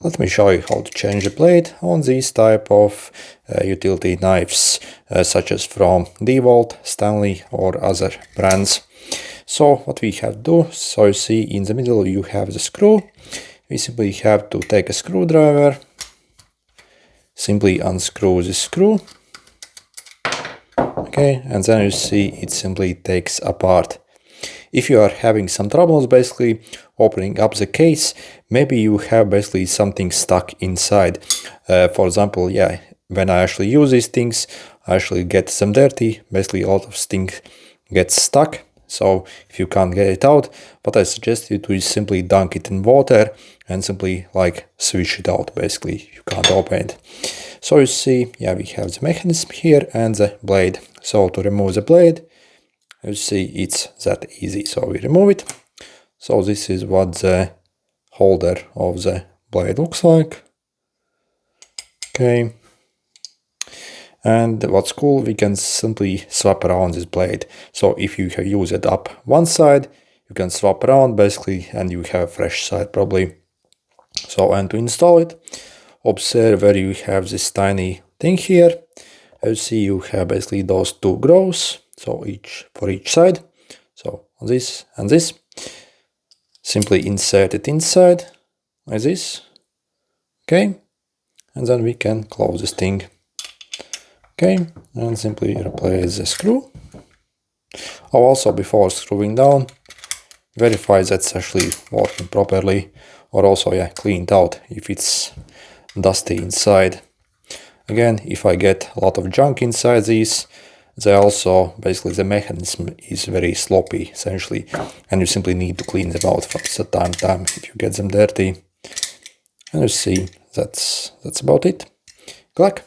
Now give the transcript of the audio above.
Let me show you how to change the blade on these type of utility knives, such as from DeWalt, Stanley or other brands. So what we have to do, so you see in the middle you have the screw. We simply have to take a screwdriver, simply unscrew the screw, okay, and then you see it simply takes apart. If you are having some troubles basically opening up the case, maybe you have basically something stuck inside. For example, yeah, when I actually use these things, I actually get them dirty. Basically a lot of things get stuck. So if you can't get it out, what I suggest you do is simply dunk it in water and simply like switch it out. Basically, you can't open it. So you see, yeah, we have the mechanism here and the blade. So to remove the blade, you see it's that easy. So we remove it. So this is what the holder of the blade looks like. Okay. And what's cool, we can simply swap around this blade. So if you have used it up one side, you can swap around basically and you have a fresh side probably. So, and to install it, observe where you have this tiny thing here. As you see, you have basically those two grooves, so for each side. So on this and this, simply insert it inside like this. Okay, and then we can close this thing. Okay, and simply replace the screw. Oh, also before screwing down, verify that's actually working properly, or also, yeah, clean it out if it's dusty inside. Again, if I get a lot of junk inside these, they also, basically the mechanism is very sloppy essentially, and you simply need to clean them out from time to time if you get them dirty. And you see, that's about it. Good luck.